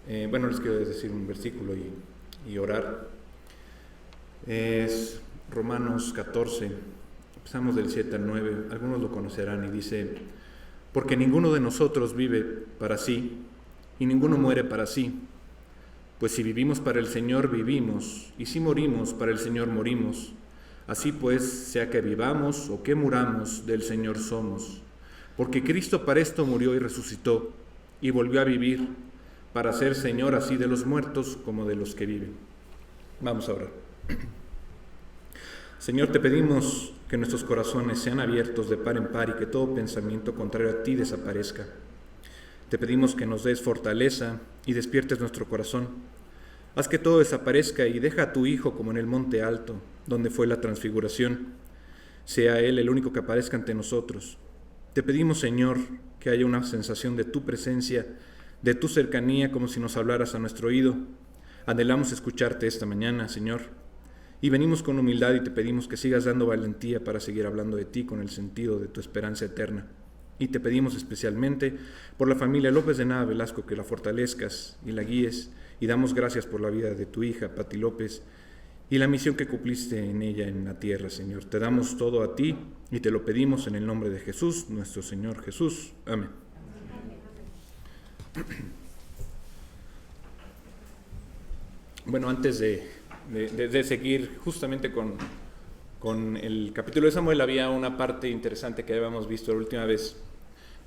Les quiero decir un versículo y orar. Es Romanos 14, empezamos del 7 al 9, algunos lo conocerán y dice: porque ninguno de nosotros vive para sí, y ninguno muere para sí. Pues si vivimos para el Señor, vivimos, y si morimos, para el Señor morimos. Así pues, sea que vivamos o que muramos, del Señor somos. Porque Cristo para esto murió y resucitó, y volvió a vivir, para ser Señor así de los muertos como de los que viven. Vamos a orar. Señor, te pedimos que nuestros corazones sean abiertos de par en par y que todo pensamiento contrario a ti desaparezca. Te pedimos que nos des fortaleza y despiertes nuestro corazón. Haz que todo desaparezca y deja a tu Hijo como en el monte alto, donde fue la transfiguración. Sea Él el único que aparezca ante nosotros. Te pedimos, Señor, que haya una sensación de tu presencia, de tu cercanía, como si nos hablaras a nuestro oído. Anhelamos escucharte esta mañana, Señor, y venimos con humildad y te pedimos que sigas dando valentía para seguir hablando de ti con el sentido de tu esperanza eterna. Y te pedimos especialmente por la familia López de Nava Velasco, que la fortalezcas y la guíes, y damos gracias por la vida de tu hija, Pati López, y la misión que cumpliste en ella en la tierra, Señor. Te damos todo a ti y te lo pedimos en el nombre de Jesús, nuestro Señor Jesús. Amén. Bueno, antes de seguir justamente con el capítulo de Samuel, había una parte interesante que habíamos visto la última vez,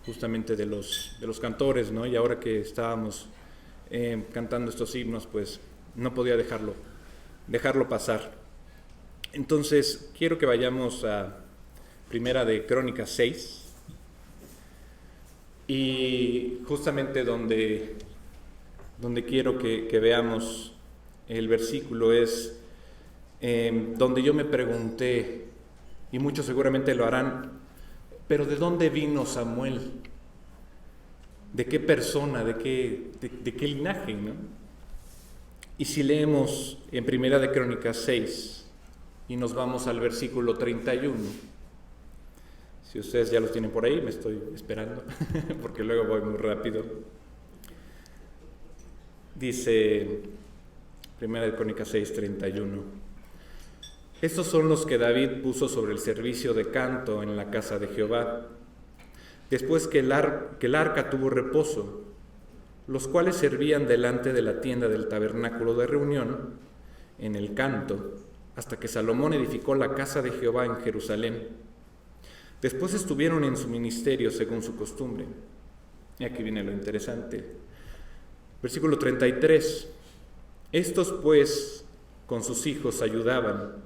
justamente de los cantores, ¿no? Y ahora que estábamos cantando estos himnos, pues no podía dejarlo pasar. Entonces, quiero que vayamos a Primera de Crónicas 6, y justamente donde quiero que veamos el versículo es donde yo me pregunté, y muchos seguramente lo harán, pero ¿de dónde vino Samuel? ¿De qué persona? ¿De qué linaje, no? Y si leemos en Primera de Crónicas 6 y nos vamos al versículo 31, si ustedes ya los tienen por ahí, me estoy esperando, porque luego voy muy rápido. Dice Primera de Crónicas 6, 31. Estos son los que David puso sobre el servicio de canto en la casa de Jehová, después que el arca tuvo reposo, los cuales servían delante de la tienda del tabernáculo de reunión en el canto, hasta que Salomón edificó la casa de Jehová en Jerusalén. Después estuvieron en su ministerio según su costumbre. Y aquí viene lo interesante. Versículo 33. Estos pues con sus hijos ayudaban.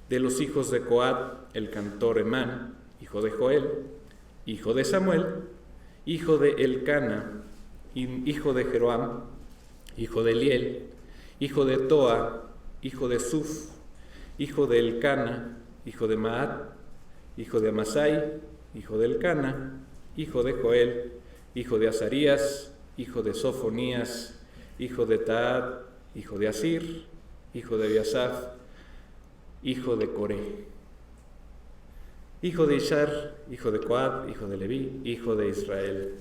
De los hijos de Coat, el cantor Emán, hijo de Joel, hijo de Samuel, hijo de Elcana, hijo de Jeroam, hijo de Eliel, hijo de Toa, hijo de Suf, hijo de Elcana, hijo de Maat, hijo de Amasai, hijo de Elcana, hijo de Joel, hijo de Azarías, hijo de Sofonías, hijo de Taad, hijo de Asir, hijo de Abiasaf, hijo de Coré, hijo de Ishar, hijo de Coat, hijo de Leví, hijo de Israel.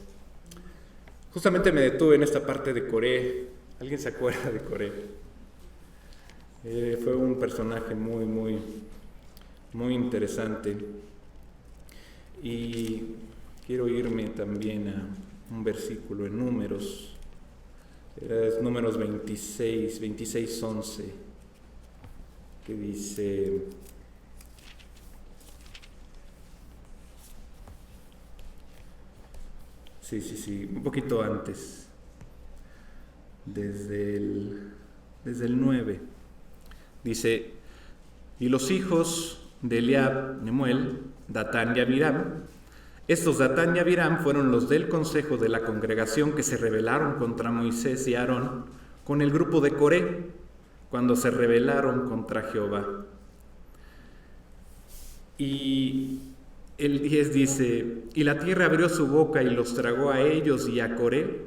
Justamente me detuve en esta parte de Coré. ¿Alguien se acuerda de Coré? Fue un personaje muy interesante. Y quiero irme también a un versículo en Números. Es Números 26, 11, que dice: Sí, un poquito antes, desde el 9, dice: y los hijos de Eliab, Nemuel, Datán y Abiram. Estos Datán y Abiram fueron los del consejo de la congregación que se rebelaron contra Moisés y Aarón con el grupo de Coré, cuando se rebelaron contra Jehová. Y el 10 dice: y la tierra abrió su boca y los tragó a ellos y a Coré,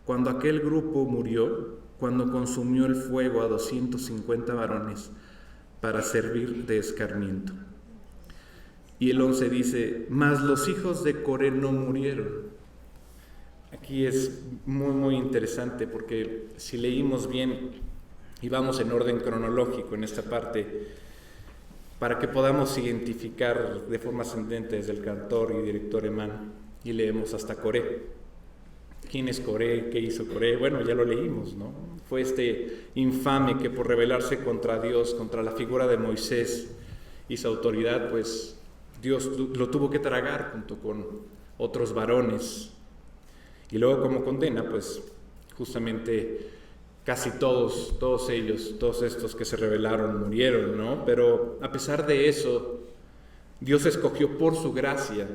cuando aquel grupo murió, cuando consumió el fuego a 250 varones para servir de escarmiento. Y el 11 dice: mas los hijos de Coré no murieron. Aquí es muy, muy interesante porque si leímos bien y vamos en orden cronológico en esta parte, para que podamos identificar de forma ascendente desde el cantor y director Emán, y leemos hasta Coré. ¿Quién es Coré? ¿Qué hizo Coré? Bueno, ya lo leímos, ¿no? Fue este infame que por rebelarse contra Dios, contra la figura de Moisés y su autoridad, pues Dios lo tuvo que tragar junto con otros varones. Y luego como condena, pues justamente casi todos ellos, todos estos que se rebelaron murieron, ¿no? Pero a pesar de eso, Dios escogió por su gracia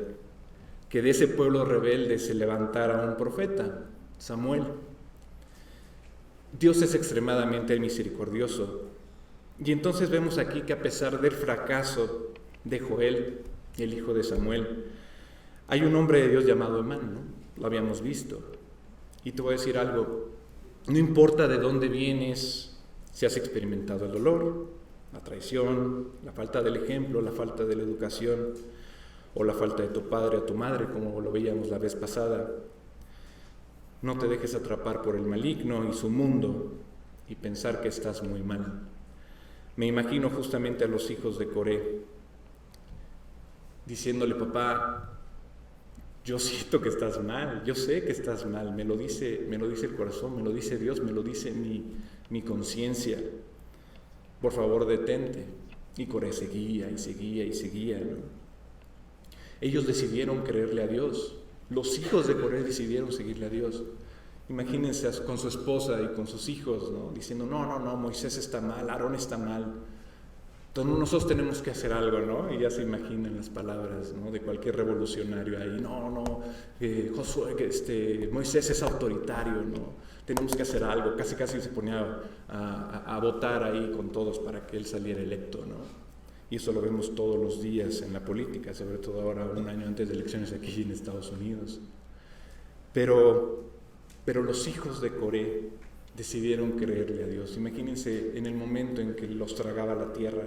que de ese pueblo rebelde se levantara un profeta, Samuel. Dios es extremadamente misericordioso. Y entonces vemos aquí que a pesar del fracaso de Joel, el hijo de Samuel, hay un hombre de Dios llamado Emán, ¿no? Lo habíamos visto. Y te voy a decir algo, no importa de dónde vienes, si has experimentado el dolor, la traición, la falta del ejemplo, la falta de la educación, o la falta de tu padre o tu madre, como lo veíamos la vez pasada. No te dejes atrapar por el maligno y su mundo y pensar que estás muy mal. Me imagino justamente a los hijos de Coré diciéndole: papá, yo siento que estás mal, yo sé que estás mal, me lo dice el corazón, me lo dice Dios, me lo dice mi conciencia. Por favor, detente. Y Coré seguía y seguía y seguía, ¿no? Ellos decidieron creerle a Dios. Los hijos de Coré decidieron seguirle a Dios. Imagínense con su esposa y con sus hijos, ¿no? Diciendo: no, Moisés está mal, Aarón está mal. Entonces nosotros tenemos que hacer algo, ¿no? Y ya se imaginan las palabras, ¿no?, de cualquier revolucionario ahí. Josué, Moisés es autoritario, ¿no? Tenemos que hacer algo. Casi se ponía a votar ahí con todos para que él saliera electo, ¿no? Y eso lo vemos todos los días en la política, sobre todo ahora, un año antes de elecciones aquí en Estados Unidos. Pero los hijos de Coré decidieron creerle a Dios. Imagínense en el momento en que los tragaba la tierra.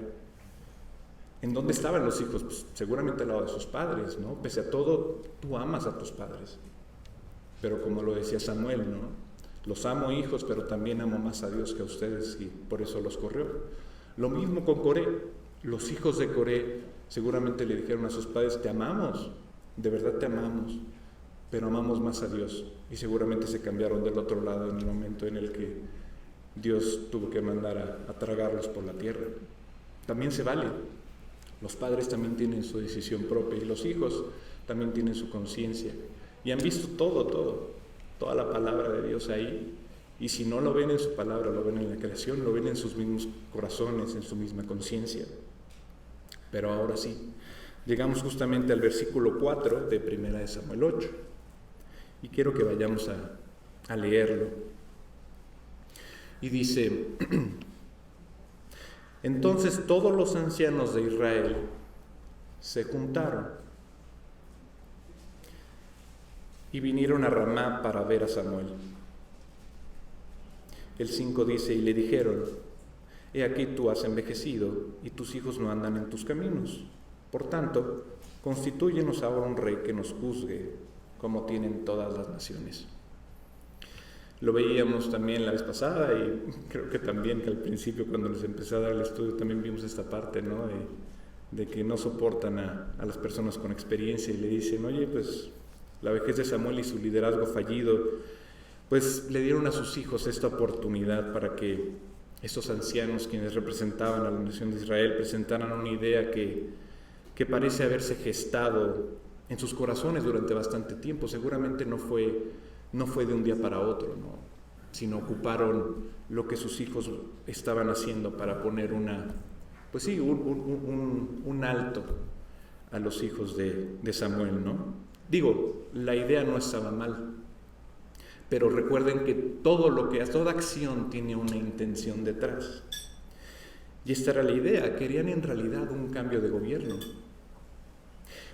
¿En dónde estaban los hijos? Pues seguramente al lado de sus padres, ¿no? Pese a todo, tú amas a tus padres. Pero como lo decía Samuel, ¿no? Los amo, hijos, pero también amo más a Dios que a ustedes, y por eso los corrió. Lo mismo con Coré. Los hijos de Coré seguramente le dijeron a sus padres: te amamos, de verdad te amamos, pero amamos más a Dios. Y seguramente se cambiaron del otro lado en el momento en el que Dios tuvo que mandar a tragarlos por la tierra. También se vale. Los padres también tienen su decisión propia y los hijos también tienen su conciencia. Y han visto toda la palabra de Dios ahí. Y si no lo ven en su palabra, lo ven en la creación, lo ven en sus mismos corazones, en su misma conciencia. Pero ahora sí, llegamos justamente al versículo 4 de 1 Samuel 8. Y quiero que vayamos a leerlo. Y dice: entonces todos los ancianos de Israel se juntaron y vinieron a Ramá para ver a Samuel. El 5 dice: y le dijeron: he aquí tú has envejecido y tus hijos no andan en tus caminos. Por tanto, constitúyenos ahora un rey que nos juzgue, como tienen todas las naciones. Lo veíamos también la vez pasada, y creo que también que al principio, cuando les empecé a dar el estudio, también vimos esta parte, ¿no?, de que no soportan a las personas con experiencia y le dicen: oye, pues la vejez de Samuel y su liderazgo fallido, pues le dieron a sus hijos esta oportunidad para que estos ancianos, quienes representaban a la nación de Israel, presentaran una idea que parece haberse gestado en sus corazones durante bastante tiempo. Seguramente no fue de un día para otro, ¿no?, sino ocuparon lo que sus hijos estaban haciendo para poner un alto a los hijos de Samuel, ¿no? Digo, la idea no estaba mal, pero recuerden que toda acción tiene una intención detrás. Y esta era la idea. Querían en realidad un cambio de gobierno.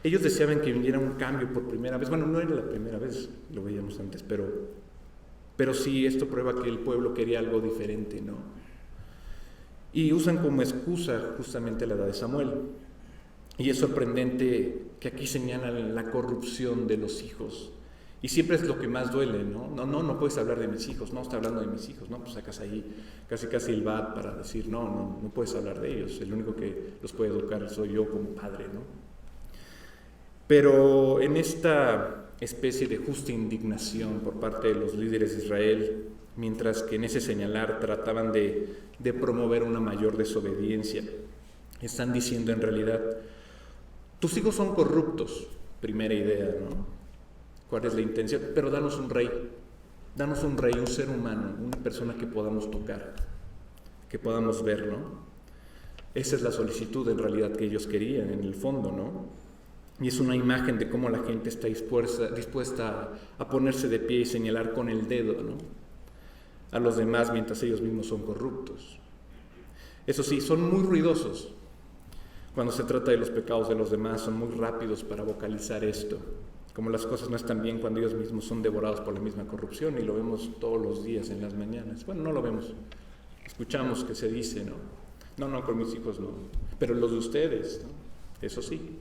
Ellos deseaban que viniera un cambio por primera vez. Bueno, no era la primera vez, lo veíamos antes, pero sí, esto prueba que el pueblo quería algo diferente, ¿no? Y usan como excusa justamente la edad de Samuel. Y es sorprendente que aquí señalan la corrupción de los hijos Y siempre es lo que más duele, ¿no? No puedes hablar de mis hijos, no está hablando de mis hijos, ¿no? Pues sacas ahí casi el bat para decir, no puedes hablar de ellos, el único que los puede educar soy yo como padre, ¿no? Pero en esta especie de justa indignación por parte de los líderes de Israel, mientras que en ese señalar trataban de promover una mayor desobediencia, están diciendo en realidad, tus hijos son corruptos, primera idea, ¿no? ¿Cuál es la intención? Pero danos un rey, un ser humano, una persona que podamos tocar, que podamos ver, ¿no? Esa es la solicitud en realidad que ellos querían en el fondo, ¿no? Y es una imagen de cómo la gente está dispuesta a ponerse de pie y señalar con el dedo, ¿no? A los demás mientras ellos mismos son corruptos. Eso sí, son muy ruidosos. Cuando se trata de los pecados de los demás, son muy rápidos para vocalizar esto. Como las cosas no están bien cuando ellos mismos son devorados por la misma corrupción, y lo vemos todos los días en las mañanas. Bueno, no lo vemos, escuchamos que se dice, no, con mis hijos no, pero los de ustedes, ¿no? Eso sí.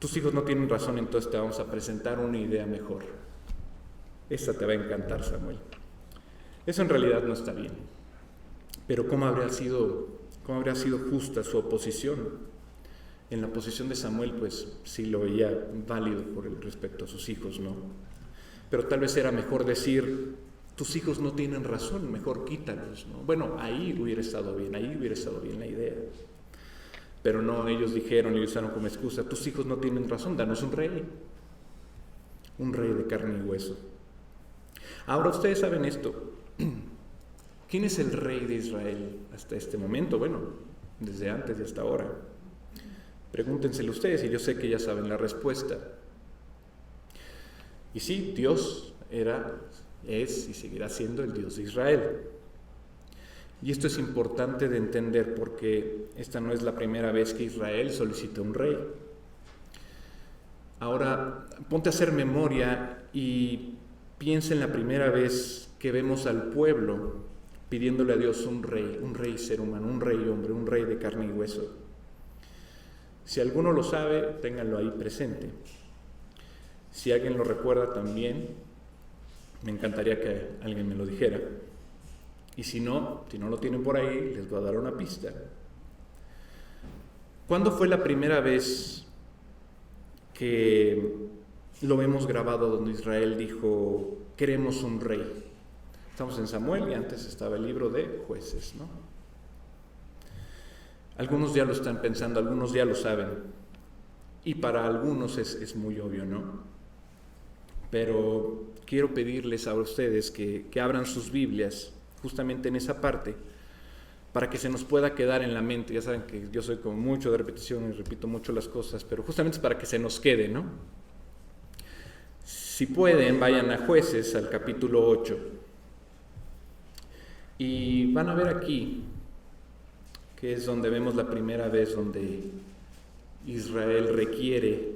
Tus hijos no tienen razón, entonces te vamos a presentar una idea mejor. Esta te va a encantar, Samuel. Eso en realidad no está bien. Pero ¿cómo habría sido justa su oposición? En la posición de Samuel, pues sí lo veía válido por el respecto a sus hijos, ¿no? Pero tal vez era mejor decir, tus hijos no tienen razón, mejor quítalos, ¿no? Bueno, ahí hubiera estado bien la idea. Pero no, ellos usaron como excusa, tus hijos no tienen razón, danos un rey de carne y hueso. Ahora ustedes saben esto, ¿quién es el rey de Israel hasta este momento? Bueno, desde antes y hasta ahora. Pregúntenselo ustedes, y yo sé que ya saben la respuesta. Y sí, Dios es y seguirá siendo el Dios de Israel. Y esto es importante de entender porque esta no es la primera vez que Israel solicita un rey. Ahora, ponte a hacer memoria y piensa en la primera vez que vemos al pueblo pidiéndole a Dios un rey ser humano, un rey hombre, un rey de carne y hueso. Si alguno lo sabe, ténganlo ahí presente. Si alguien lo recuerda también, me encantaría que alguien me lo dijera. Y si no lo tienen por ahí, les voy a dar una pista. ¿Cuándo fue la primera vez que lo vemos grabado donde Israel dijo, queremos un rey? Estamos en Samuel y antes estaba el libro de Jueces, ¿no? Algunos ya lo están pensando, algunos ya lo saben. Y para algunos es muy obvio, ¿no? Pero quiero pedirles a ustedes que abran sus Biblias justamente en esa parte para que se nos pueda quedar en la mente. Ya saben que yo soy como mucho de repetición y repito mucho las cosas, pero justamente es para que se nos quede, ¿no? Si pueden, vayan a Jueces, al capítulo 8. Y van a ver aquí, que es donde vemos la primera vez donde Israel requiere,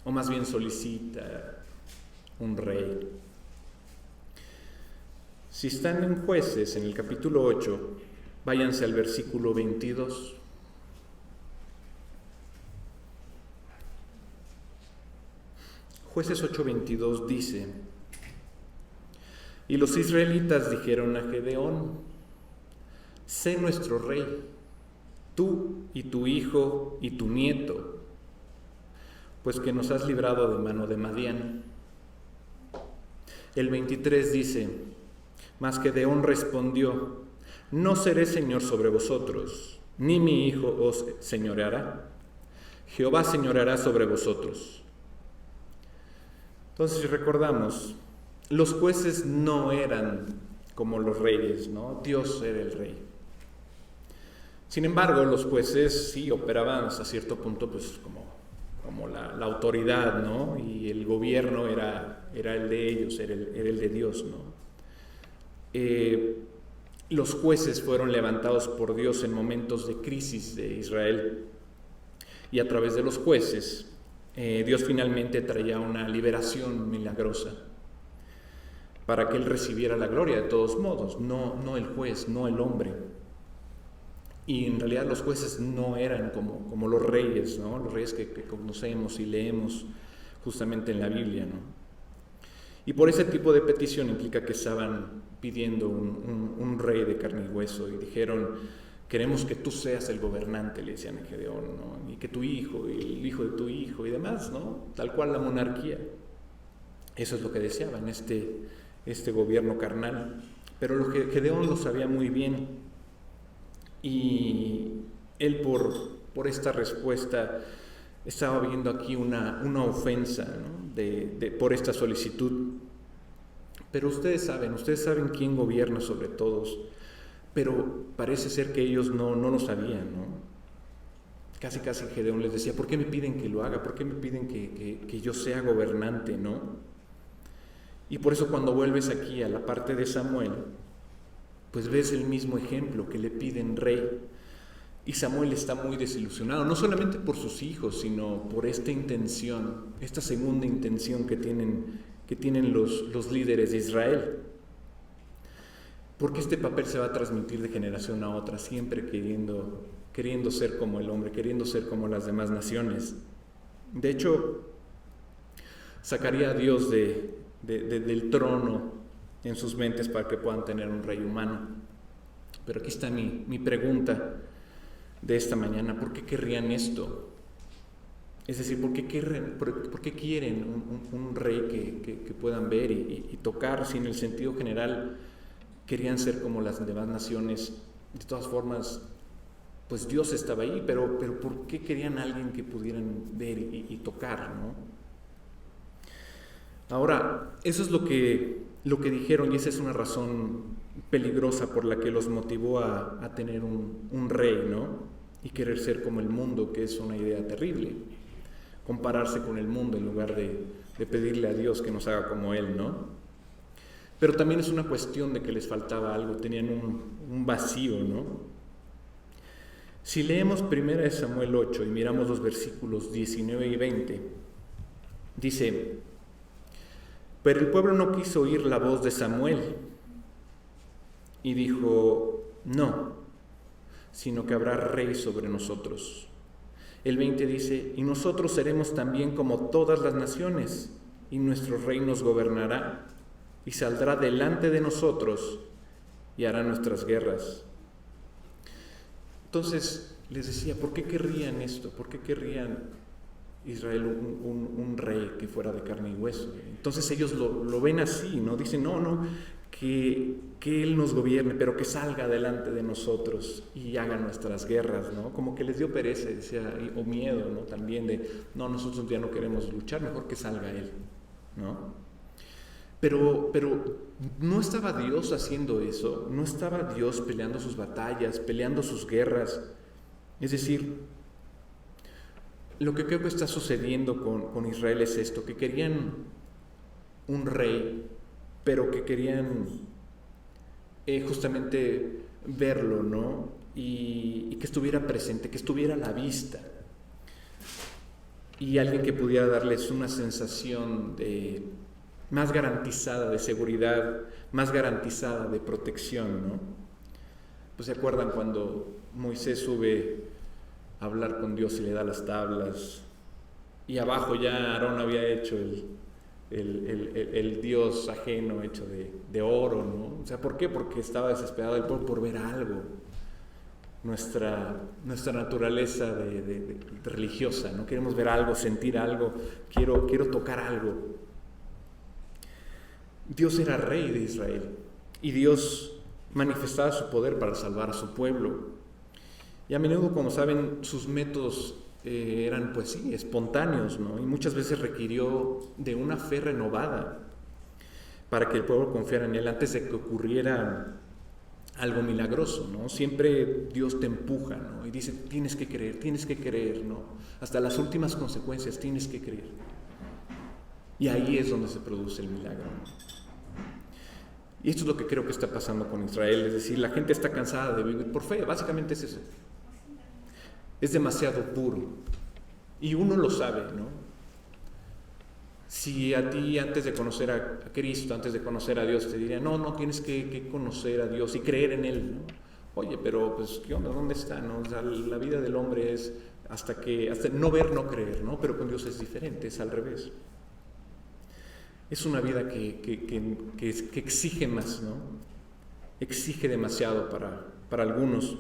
o más bien solicita, un rey. Si están en Jueces, en el capítulo 8, váyanse al versículo 22. Jueces 8:22 dice, y los israelitas dijeron a Gedeón, sé nuestro rey, tú y tu hijo y tu nieto, pues que nos has librado de mano de Madián. El 23 dice, mas Gedeón respondió, no seré señor sobre vosotros, ni mi hijo os señoreará. Jehová señoreará sobre vosotros. Entonces, si recordamos, los jueces no eran como los reyes, ¿no? Dios era el rey. Sin embargo, los jueces sí operaban hasta cierto punto, pues como la autoridad, ¿no? Y el gobierno era el de ellos, era el de Dios, ¿no? Los jueces fueron levantados por Dios en momentos de crisis de Israel, y a través de los jueces Dios finalmente traía una liberación milagrosa para que él recibiera la gloria de todos modos, no el juez, no el hombre. Y en realidad los jueces no eran como los reyes, ¿no? Los reyes que conocemos y leemos justamente en la Biblia, ¿no? Y por ese tipo de petición implica que estaban pidiendo un rey de carne y hueso, y dijeron: queremos que tú seas el gobernante, le decían a Gedeón, ¿no? Y que tu hijo, y el hijo de tu hijo, y demás, ¿no? Tal cual la monarquía. Eso es lo que deseaban, este gobierno carnal. Pero Gedeón lo sabía muy bien, y él por esta respuesta estaba viendo aquí una ofensa, ¿no? por esta solicitud. Pero ustedes saben quién gobierna sobre todos, pero parece ser que ellos no lo sabían, ¿no? Casi Gedeón les decía: ¿por qué me piden que lo haga? ¿Por qué me piden que yo sea gobernante, no? Y por eso cuando vuelves aquí a la parte de Samuel, pues ves el mismo ejemplo, que le piden rey. Y Samuel está muy desilusionado, no solamente por sus hijos, sino por esta intención, esta segunda intención que tienen los líderes de Israel. Porque este papel se va a transmitir de generación a otra, siempre queriendo ser como el hombre, queriendo ser como las demás naciones. De hecho, sacaría a Dios del trono en sus mentes para que puedan tener un rey humano. Pero aquí está mi pregunta de esta mañana: ¿por qué querrían esto? Es decir, ¿por qué quieren un rey que puedan ver y tocar? Si en el sentido general querían ser como las demás naciones, de todas formas, pues Dios estaba ahí, pero ¿por qué querían a alguien que pudieran ver y tocar, ¿no? Ahora, eso es lo que dijeron, y esa es una razón peligrosa por la que los motivó a tener un rey, ¿no? Y querer ser como el mundo, que es una idea terrible. Compararse con el mundo en lugar de pedirle a Dios que nos haga como Él, ¿no? Pero también es una cuestión de que les faltaba algo, tenían un vacío, ¿no? Si leemos 1 Samuel 8 y miramos los versículos 19 y 20, dice: pero el pueblo no quiso oír la voz de Samuel y dijo: no, sino que habrá rey sobre nosotros. El 20 dice: y nosotros seremos también como todas las naciones, y nuestro rey nos gobernará, y saldrá delante de nosotros, y hará nuestras guerras. Entonces les decía: ¿por qué querrían esto? ¿Por qué querrían Israel un rey que fuera de carne y hueso? Entonces ellos lo ven así, ¿no? Dicen: no, que Él nos gobierne, pero que salga delante de nosotros y haga nuestras guerras, ¿no? Como que les dio pereza, decía, o miedo, ¿no? También nosotros ya no queremos luchar, mejor que salga Él, ¿no? Pero no estaba Dios haciendo eso, no estaba Dios peleando sus batallas, peleando sus guerras. Es decir, lo que creo que está sucediendo con Israel es esto, que querían un rey, pero que querían justamente verlo, ¿no? Y que estuviera presente, que estuviera a la vista. Y alguien que pudiera darles una sensación más garantizada de seguridad, más garantizada de protección, ¿no? Pues se acuerdan cuando Moisés sube a hablar con Dios y le da las tablas, y abajo ya Aarón había hecho el dios ajeno hecho de oro, ¿no? O sea, ¿por qué? Porque estaba desesperado el pueblo por ver algo. Nuestra naturaleza de religiosa, ¿no? Queremos ver algo, sentir algo, quiero tocar algo. Dios era rey de Israel y Dios manifestaba su poder para salvar a su pueblo. Y a menudo, como saben, sus métodos eran, pues sí, espontáneos, ¿no? Y muchas veces requirió de una fe renovada para que el pueblo confiara en Él antes de que ocurriera algo milagroso, ¿no? Siempre Dios te empuja, ¿no? Y dice: tienes que creer, ¿no? Hasta las últimas consecuencias tienes que creer. Y ahí es donde se produce el milagro, ¿no? Y esto es lo que creo que está pasando con Israel, es decir, la gente está cansada de vivir por fe, básicamente es eso. Es demasiado puro. Y uno lo sabe, ¿no? Si a ti, antes de conocer a Cristo, antes de conocer a Dios, te dirían: no, tienes que conocer a Dios y creer en Él, ¿no? Oye, pero pues, ¿qué onda? ¿Dónde está, no? O sea, la vida del hombre es hasta no ver, no creer, ¿no? Pero con Dios es diferente, es al revés. es una vida que exige más, ¿no? Exige demasiado para algunos.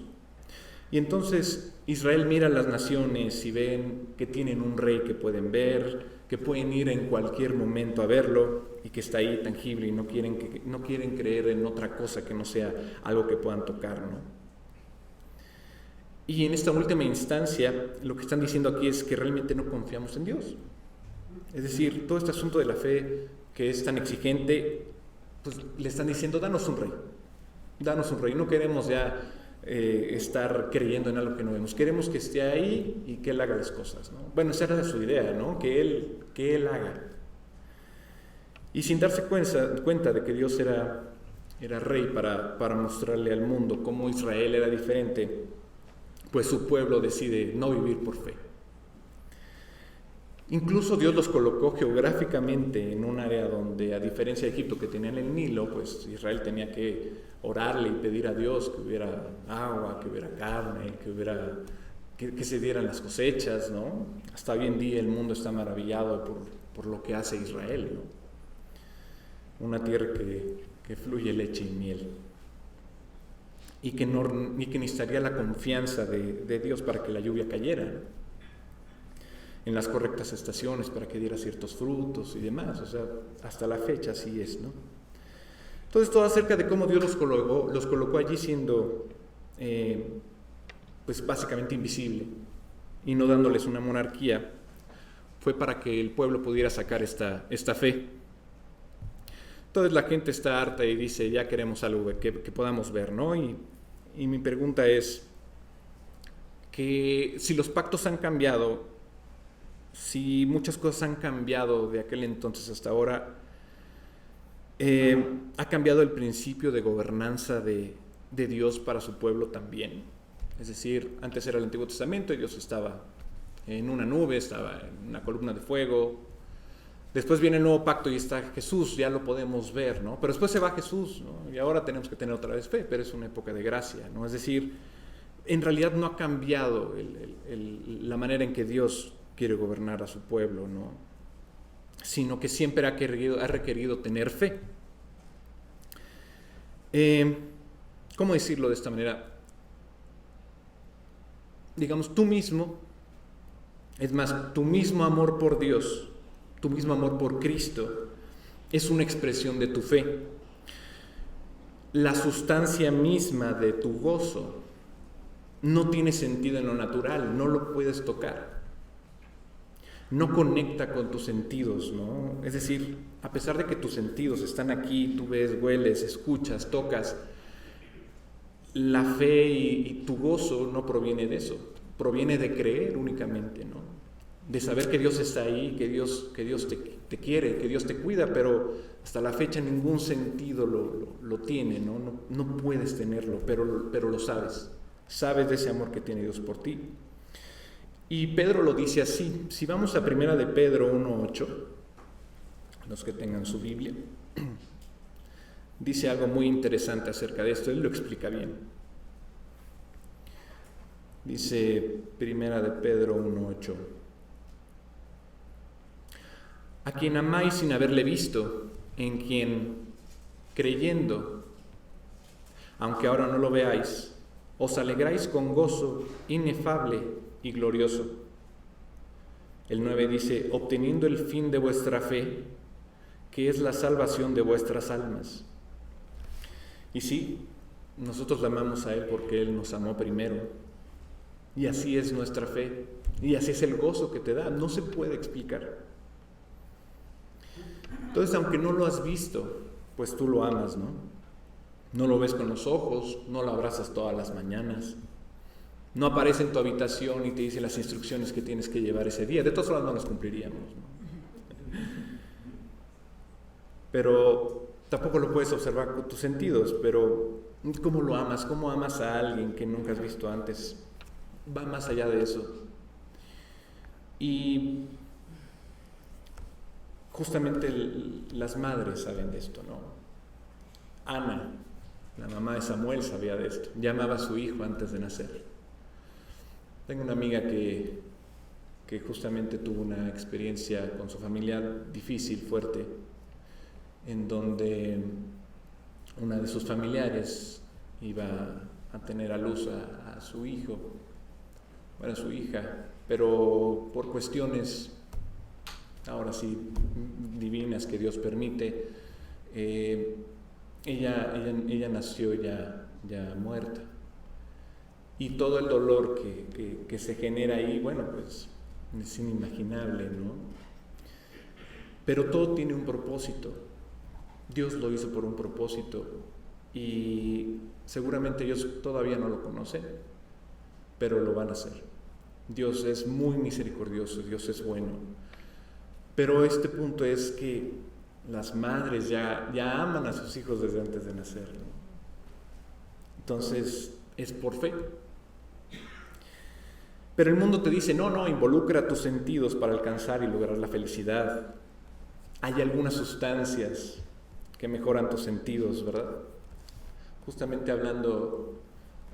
Y entonces Israel mira a las naciones y ven que tienen un rey que pueden ver, que pueden ir en cualquier momento a verlo y que está ahí tangible, y no quieren creer en otra cosa que no sea algo que puedan tocar, ¿no? Y en esta última instancia, lo que están diciendo aquí es que realmente no confiamos en Dios. Es decir, todo este asunto de la fe que es tan exigente, pues le están diciendo, danos un rey, no queremos ya estar creyendo en algo que no vemos, queremos que esté ahí y que Él haga las cosas, ¿no? Bueno, esa era su idea, ¿no? Que Él haga. Y sin darse cuenta de que Dios era rey para mostrarle al mundo cómo Israel era diferente, pues su pueblo decide no vivir por fe. Incluso Dios los colocó geográficamente en un área donde, a diferencia de Egipto, que tenían el Nilo, pues Israel tenía que orarle y pedir a Dios que hubiera agua, que hubiera carne, que se dieran las cosechas, ¿no? Hasta hoy en día el mundo está maravillado por lo que hace Israel, ¿no? Una tierra que fluye leche y miel. Y que necesitaría la confianza de Dios para que la lluvia cayera, ¿no? En las correctas estaciones para que diera ciertos frutos y demás. O sea, hasta la fecha así es, ¿no? Entonces, todo acerca de cómo Dios los colocó allí siendo pues básicamente invisible y no dándoles una monarquía, fue para que el pueblo pudiera sacar esta fe. Entonces la gente está harta y dice, ya queremos algo que podamos ver, ¿no? Y mi pregunta es que si los pactos han cambiado, si muchas cosas han cambiado de aquel entonces hasta ahora, ha cambiado el principio de gobernanza de Dios para su pueblo también. Es decir, antes era el Antiguo Testamento y Dios estaba en una nube, estaba en una columna de fuego. Después viene el nuevo pacto y está Jesús, ya lo podemos ver, ¿no? Pero después se va Jesús, ¿no? Y ahora tenemos que tener otra vez fe, pero es una época de gracia, ¿no? Es decir, en realidad no ha cambiado la manera en que Dios quiere gobernar a su pueblo, ¿no? Sino que siempre ha requerido tener fe. ¿Cómo decirlo de esta manera? Digamos, tú mismo, es más, tu mismo amor por Dios, tu mismo amor por Cristo, es una expresión de tu fe. La sustancia misma de tu gozo no tiene sentido en lo natural, no lo puedes tocar. No conecta con tus sentidos, ¿no? Es decir, a pesar de que tus sentidos están aquí, tú ves, hueles, escuchas, tocas, la fe y tu gozo no proviene de eso, proviene de creer únicamente, ¿no? De saber que Dios está ahí, que Dios te quiere, que Dios te cuida, pero hasta la fecha ningún sentido lo tiene, ¿no? No puedes tenerlo, pero lo sabes de ese amor que tiene Dios por ti. Y Pedro lo dice así. Si vamos a 1 de Pedro 1:8, los que tengan su Biblia, dice algo muy interesante acerca de esto, él lo explica bien. Dice 1 de Pedro 1:8: a quien amáis sin haberle visto, en quien creyendo, aunque ahora no lo veáis, os alegráis con gozo inefable y glorioso. El 9 dice: obteniendo el fin de vuestra fe, que es la salvación de vuestras almas. Y sí, nosotros le amamos a Él porque Él nos amó primero. Y así es nuestra fe. Y así es el gozo que te da. No se puede explicar. Entonces, aunque no lo has visto, pues tú lo amas, ¿no? No lo ves con los ojos, no lo abrazas todas las mañanas. No aparece en tu habitación y te dice las instrucciones que tienes que llevar ese día. De todas formas no las cumpliríamos, ¿no? Pero tampoco lo puedes observar con tus sentidos. Pero ¿cómo lo amas? ¿Cómo amas a alguien que nunca has visto antes? Va más allá de eso. Y justamente las madres saben de esto, ¿no? Ana, la mamá de Samuel, sabía de esto. Ya amaba a su hijo antes de nacer. Tengo una amiga que justamente tuvo una experiencia con su familia difícil, fuerte, en donde una de sus familiares iba a tener a luz a su hijo, bueno, a su hija, pero por cuestiones, ahora sí, divinas que Dios permite, ella nació ya muerta. Y todo el dolor que se genera ahí, bueno, pues es inimaginable, ¿no? Pero todo tiene un propósito. Dios lo hizo por un propósito y seguramente ellos todavía no lo conocen, pero lo van a hacer. Dios es muy misericordioso, Dios es bueno. Pero este punto es que las madres ya aman a sus hijos desde antes de nacer, ¿no? Entonces, es por fe. Pero el mundo te dice, no, involucra tus sentidos para alcanzar y lograr la felicidad. Hay algunas sustancias que mejoran tus sentidos, ¿verdad? Justamente hablando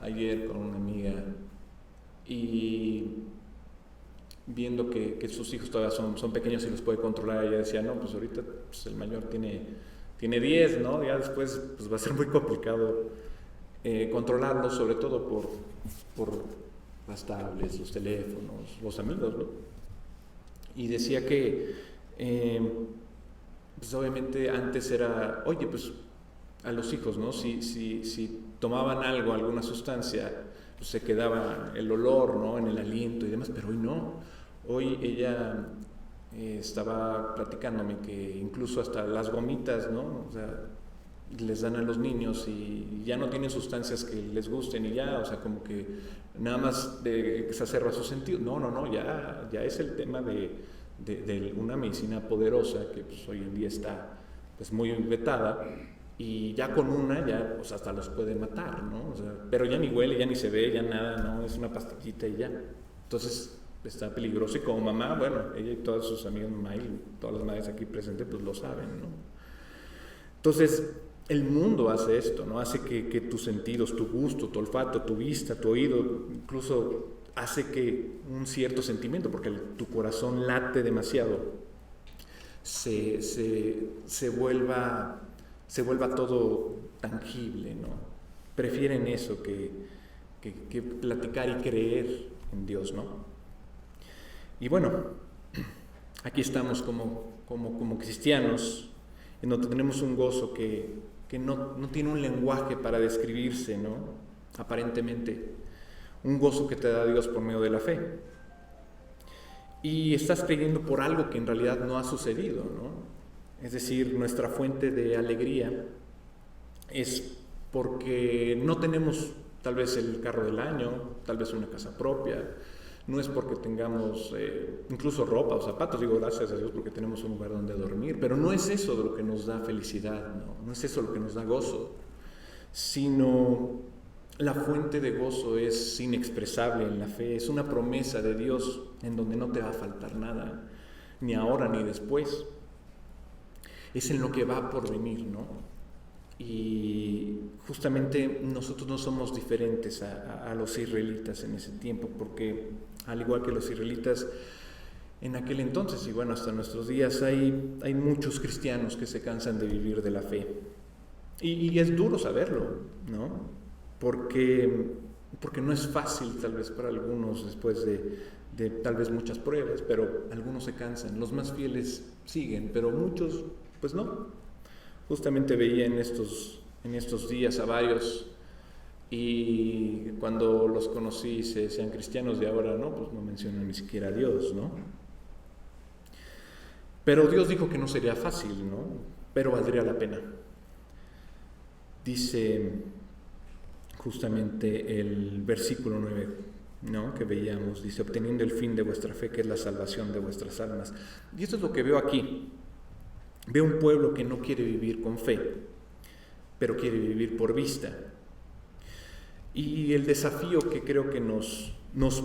ayer con una amiga y viendo que sus hijos todavía son pequeños y los puede controlar, ella decía, no, pues ahorita pues el mayor tiene 10, ¿no? Ya después pues va a ser muy complicado controlarlos, sobre todo por las tablets, los teléfonos, los amigos, ¿no? Y decía que pues obviamente antes era, oye, pues a los hijos, ¿no? Si tomaban algo, alguna sustancia, pues se quedaba el olor, ¿no? En el aliento y demás, pero hoy no. Hoy ella estaba platicándome que incluso hasta las gomitas, ¿no? O sea, les dan a los niños y ya no tienen sustancias que les gusten y ya, o sea, como que nada más exacerba su sentido. No, ya es el tema de una medicina poderosa que pues hoy en día está pues muy vetada y ya con una ya pues hasta los puede matar, ¿no? O sea, pero ya ni huele, ya ni se ve, ya nada, ¿no? Es una pastillita y ya. Entonces está peligroso y como mamá, bueno, ella y todas sus amigas mamá y todas las madres aquí presentes pues lo saben, ¿no? Entonces el mundo hace esto, ¿no? Hace que tus sentidos, tu gusto, tu olfato, tu vista, tu oído, incluso hace que un cierto sentimiento, porque tu corazón late demasiado, se vuelva todo tangible, ¿no? Prefieren eso que platicar y creer en Dios, ¿no? Y bueno, aquí estamos como cristianos, en donde tenemos un gozo que no tiene un lenguaje para describirse, ¿no? Aparentemente, un gozo que te da Dios por medio de la fe. Y estás creyendo por algo que en realidad no ha sucedido, ¿no? Es decir, nuestra fuente de alegría es porque no tenemos tal vez el carro del año, tal vez una casa propia, no es porque tengamos incluso ropa o zapatos, digo gracias a Dios porque tenemos un lugar donde dormir, pero no es eso lo que nos da felicidad, no es eso lo que nos da gozo, sino la fuente de gozo es inexpresable en la fe, es una promesa de Dios en donde no te va a faltar nada, ni ahora ni después, es en lo que va por venir, ¿no? Y justamente nosotros no somos diferentes a los israelitas en ese tiempo, porque al igual que los israelitas en aquel entonces, y bueno, hasta nuestros días hay muchos cristianos que se cansan de vivir de la fe. Y es duro saberlo, ¿no? Porque no es fácil tal vez para algunos después de tal vez muchas pruebas, pero algunos se cansan, los más fieles siguen, pero muchos pues no. Justamente veía en estos días a varios y cuando los conocí se decían cristianos y ahora no, pues no mencionan ni siquiera a Dios, ¿no? Pero Dios dijo que no sería fácil, ¿no? Pero valdría la pena. Dice justamente el versículo 9, ¿no? Que veíamos, dice, obteniendo el fin de vuestra fe, que es la salvación de vuestras almas. Y esto es lo que veo aquí. Veo un pueblo que no quiere vivir con fe, pero quiere vivir por vista. Y el desafío que creo que nos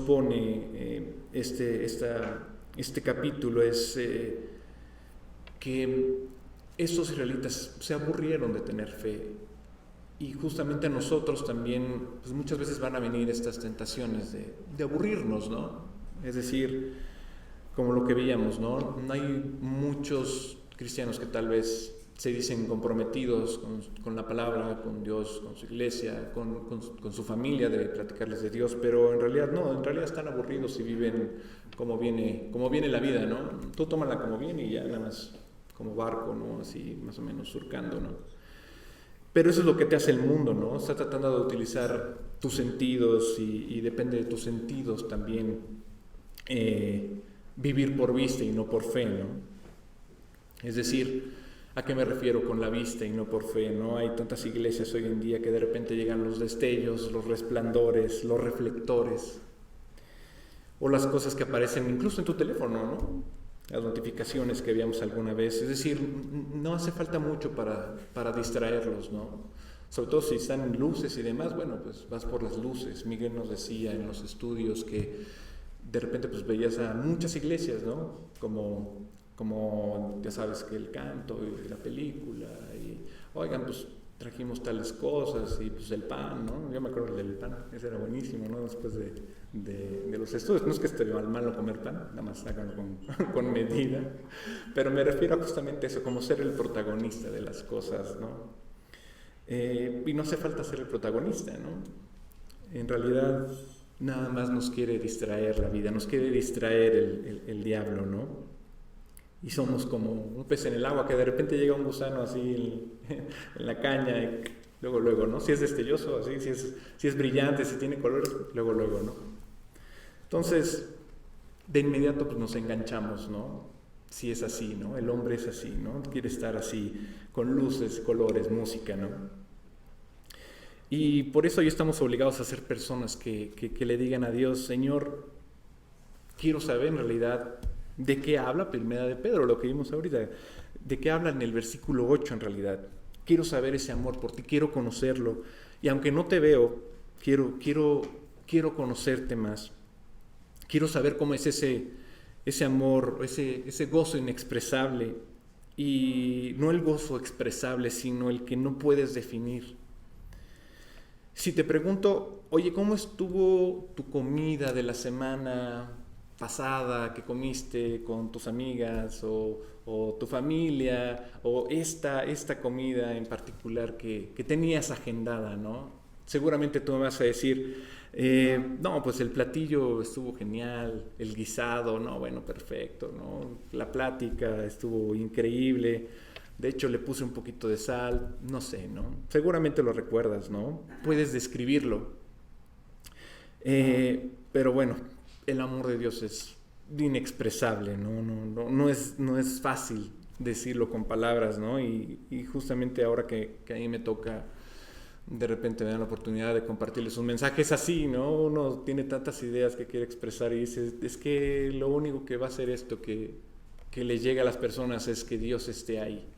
pone este capítulo es que estos israelitas se aburrieron de tener fe. Y justamente a nosotros también, pues muchas veces van a venir estas tentaciones de aburrirnos, ¿no? Es decir, como lo que veíamos, ¿no? No hay muchos cristianos que tal vez se dicen comprometidos con la palabra, con Dios, con su iglesia, con su familia, de platicarles de Dios, pero en realidad no, en realidad están aburridos y viven como viene la vida, ¿no? Tú tómala como viene y ya nada más como barco, ¿no? Así más o menos surcando, ¿no? Pero eso es lo que te hace el mundo, ¿no? Está tratando de utilizar tus sentidos y depende de tus sentidos también vivir por vista y no por fe, ¿no? Es decir, ¿a qué me refiero con la vista y no por fe? ¿No? Hay tantas iglesias hoy en día que de repente llegan los destellos, los resplandores, los reflectores, o las cosas que aparecen incluso en tu teléfono, ¿no? Las notificaciones que veíamos alguna vez. Es decir, no hace falta mucho para distraerlos, ¿no? Sobre todo si están en luces y demás, bueno, pues vas por las luces. Miguel nos decía en los estudios que de repente pues veías a muchas iglesias, ¿no? Como ya sabes, que el canto y la película y, oigan, pues trajimos tales cosas y pues el pan, ¿no? Yo me acuerdo del pan, ese era buenísimo, ¿no? Después de los estudios, no es que esté malo comer pan, nada más háganlo con medida, pero me refiero justamente a eso, como ser el protagonista de las cosas, ¿no? Y no hace falta ser el protagonista, ¿no? En realidad nada más nos quiere distraer la vida, nos quiere distraer el diablo, ¿no? Y somos como un pez en el agua que de repente llega un gusano así en la caña y luego, ¿no? Si es destelloso, así, si es brillante, si tiene colores, luego, ¿no? Entonces, de inmediato pues nos enganchamos, ¿no? Si es así, ¿no? El hombre es así, ¿no? Quiere estar así, con luces, colores, música, ¿no? Y por eso hoy estamos obligados a ser personas que le digan a Dios, Señor, quiero saber en realidad ¿de qué habla Primera de Pedro? Lo que vimos ahorita. ¿De qué habla en el versículo 8 en realidad? Quiero saber ese amor por ti, quiero conocerlo. Y aunque no te veo, quiero conocerte más. Quiero saber cómo es ese amor, ese gozo inexpresable. Y no el gozo expresable, sino el que no puedes definir. Si te pregunto, oye, ¿cómo estuvo tu comida de la semana pasada que comiste con tus amigas o tu familia o esta comida en particular que tenías agendada, ¿no? Seguramente tú me vas a decir, no, pues el platillo estuvo genial, el guisado, no, bueno, perfecto, ¿no? La plática estuvo increíble, de hecho le puse un poquito de sal, no sé, ¿no? Seguramente lo recuerdas, ¿no? Puedes describirlo, pero bueno, el amor de Dios es inexpresable, no es fácil decirlo con palabras, ¿no? Y justamente ahora que a mí me toca, de repente me dan la oportunidad de compartirles un mensaje, es así, ¿no? Uno tiene tantas ideas que quiere expresar y dice, es que lo único que va a hacer esto que le llegue a las personas es que Dios esté ahí,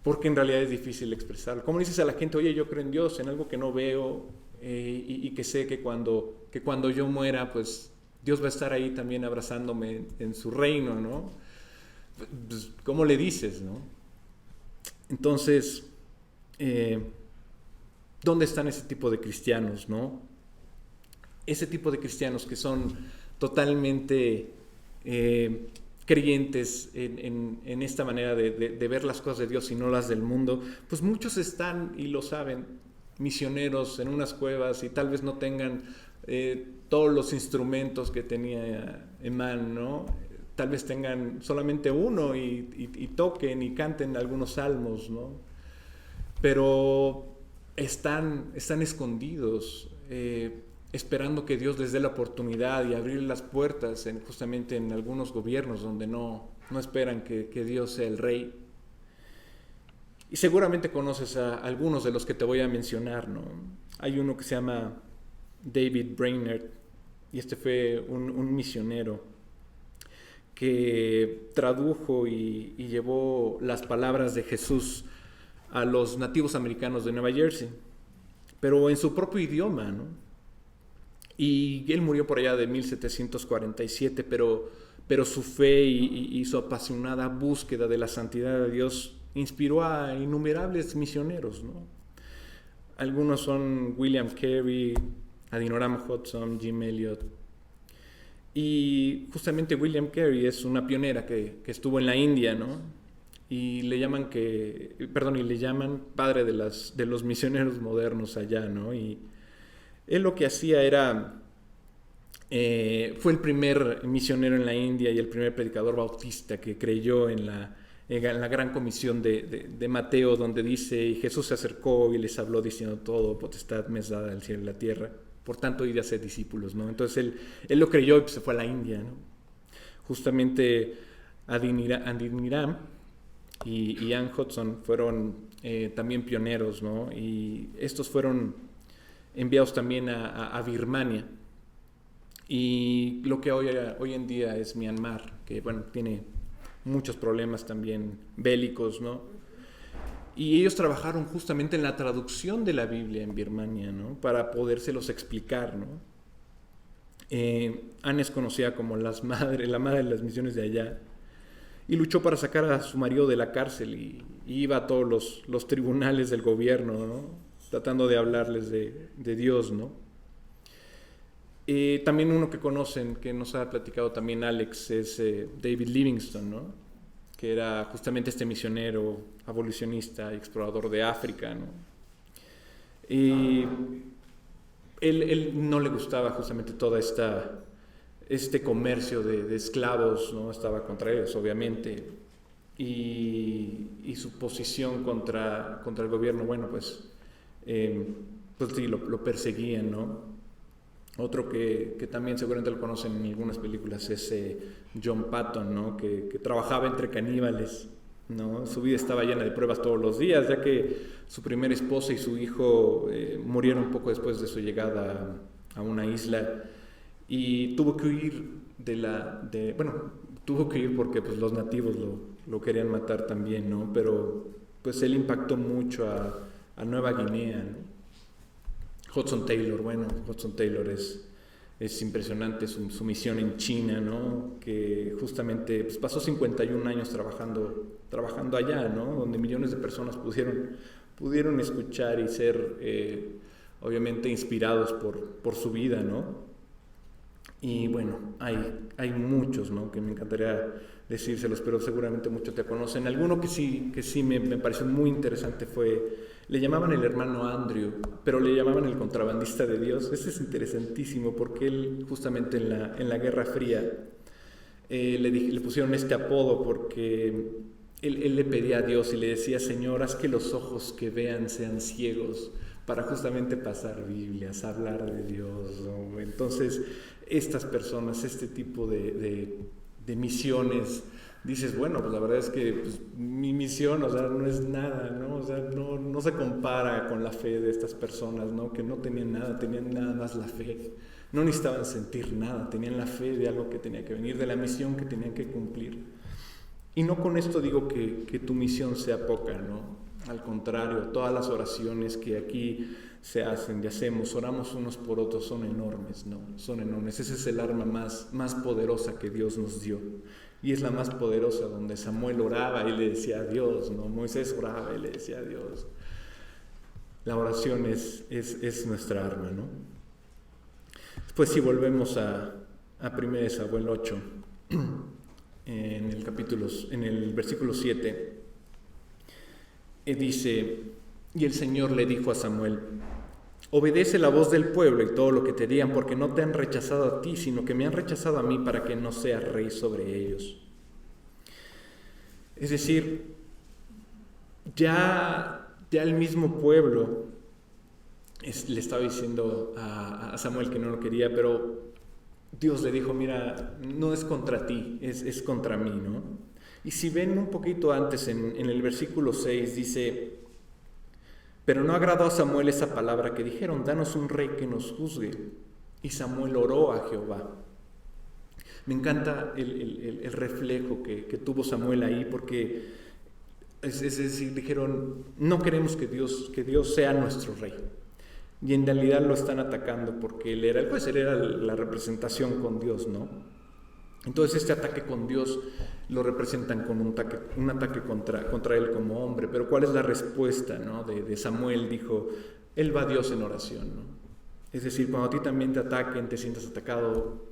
porque en realidad es difícil expresarlo. ¿Cómo dices a la gente, oye, yo creo en Dios, en algo que no veo y que sé que cuando yo muera, pues Dios va a estar ahí también abrazándome en su reino, ¿no? Pues, ¿cómo le dices, no? Entonces, ¿dónde están ese tipo de cristianos, no? Ese tipo de cristianos que son totalmente creyentes en esta manera de ver las cosas de Dios y no las del mundo, pues muchos están, y lo saben, misioneros en unas cuevas y tal vez no tengan todos los instrumentos que tenía Emán, ¿no? Tal vez tengan solamente uno y toquen y canten algunos salmos, ¿no? Pero están escondidos, esperando que Dios les dé la oportunidad y abrir las puertas justamente en algunos gobiernos donde no esperan que Dios sea el rey. Y seguramente conoces a algunos de los que te voy a mencionar, ¿no? Hay uno que se llama David Brainerd, y este fue un misionero que tradujo y llevó las palabras de Jesús a los nativos americanos de Nueva Jersey, pero en su propio idioma, ¿no? Y él murió por allá de 1747, pero su fe y su apasionada búsqueda de la santidad de Dios inspiró a innumerables misioneros, ¿no? Algunos son William Carey, Adoniram Hudson, Jim Elliot. Y justamente William Carey es una pionera que estuvo en la India, ¿no? y le llaman padre de los misioneros modernos allá, ¿no? Y él lo que hacía era, fue el primer misionero en la India y el primer predicador bautista que creyó en la gran comisión de Mateo, donde dice: y Jesús se acercó y les habló diciendo: todo potestad me es dada del cielo y la tierra, por tanto id a ser discípulos, ¿no? Entonces él lo creyó y pues se fue a la India, ¿no? Justamente Adoniram y Ian Hudson fueron también pioneros, ¿no? Y estos fueron enviados también a Birmania, y lo que hoy en día es Myanmar, que bueno, tiene muchos problemas también bélicos, ¿no? Y ellos trabajaron justamente en la traducción de la Biblia en Birmania, ¿no? Para podérselos explicar, ¿no? Anne es conocida como la madre de las misiones de allá, y luchó para sacar a su marido de la cárcel y iba a todos los tribunales del gobierno, ¿no? Tratando de hablarles de Dios, ¿no? También uno que conocen, que nos ha platicado también Alex, es David Livingstone, ¿no? Que era justamente este misionero abolicionista y explorador de África, ¿no? Y él no le gustaba justamente toda este comercio de esclavos, ¿no? Estaba contra ellos, obviamente, y su posición contra el gobierno, bueno, pues sí, lo perseguían, ¿no? Otro que también seguramente lo conocen en algunas películas es John Patton, ¿no? Que trabajaba entre caníbales, ¿no? Su vida estaba llena de pruebas todos los días, ya que su primera esposa y su hijo murieron poco después de su llegada a una isla, y tuvo que huir tuvo que huir porque pues, los nativos lo querían matar también, ¿no? Pero pues él impactó mucho a Nueva Guinea, ¿no? Hudson Taylor es impresionante su misión en China, ¿no? Que justamente pues, pasó 51 años trabajando allá, ¿no? Donde millones de personas pudieron escuchar y ser obviamente inspirados por su vida, ¿no? Y bueno, hay muchos, ¿no? Que me encantaría decírselos, pero seguramente muchos te conocen. Alguno que sí me pareció muy interesante le llamaban el hermano Andrew, pero le llamaban el contrabandista de Dios. Ese es interesantísimo porque él justamente en la Guerra Fría le pusieron este apodo porque él le pedía a Dios y le decía: Señor, haz que los ojos que vean sean ciegos, para justamente pasar Biblias, hablar de Dios, ¿no? Entonces, estas personas, este tipo de misiones, dices, bueno, pues la verdad es que pues, mi misión, o sea, no es nada, ¿no? O sea, no se compara con la fe de estas personas, ¿no? Que no tenían nada más la fe. No necesitaban sentir nada, tenían la fe de algo que tenía que venir, de la misión que tenían que cumplir. Y no con esto digo que tu misión sea poca, ¿no? Al contrario, todas las oraciones que aquí se hacen y hacemos, oramos unos por otros, son enormes, ¿no? Son enormes. Esa es el arma más poderosa que Dios nos dio. Y es la más poderosa, donde Samuel oraba y le decía a Dios, ¿no? Moisés oraba y le decía a Dios. La oración es nuestra arma, ¿no? Después, si volvemos a 1 Samuel 8, en el versículo 7, dice: y el Señor le dijo a Samuel: obedece la voz del pueblo y todo lo que te digan, porque no te han rechazado a ti, sino que me han rechazado a mí para que no seas rey sobre ellos. Es decir, ya el mismo pueblo le estaba diciendo a Samuel que no lo quería, pero Dios le dijo: mira, no es contra ti, es contra mí, ¿no? Y si ven un poquito antes, en el versículo 6, dice: pero no agradó a Samuel esa palabra que dijeron: danos un rey que nos juzgue. Y Samuel oró a Jehová. Me encanta el reflejo que tuvo Samuel ahí, porque es decir, dijeron: no queremos que Dios sea nuestro rey. Y en realidad lo están atacando porque él era el juez, él era la representación con Dios, ¿no? Entonces este ataque con Dios lo representan con un ataque contra él como hombre. Pero ¿cuál es la respuesta, ¿no? de Samuel? Dijo: él va a Dios en oración, ¿no? Es decir, cuando a ti también te ataquen, te sientas atacado,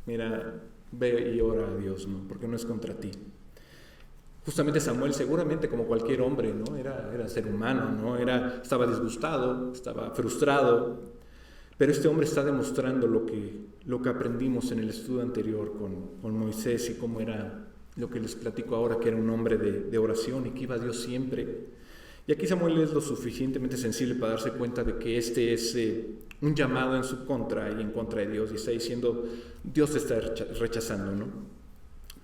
mira, ve y ora a Dios, ¿no? Porque no es contra ti. Justamente Samuel, seguramente como cualquier hombre, ¿no? Era ser humano, ¿no? Estaba disgustado, estaba frustrado, pero este hombre está demostrando lo que aprendimos en el estudio anterior con Moisés y cómo era lo que les platico ahora, que era un hombre de oración y que iba a Dios siempre. Y aquí Samuel es lo suficientemente sensible para darse cuenta de que este es un llamado en su contra y en contra de Dios, y está diciendo, Dios te está rechazando, ¿no?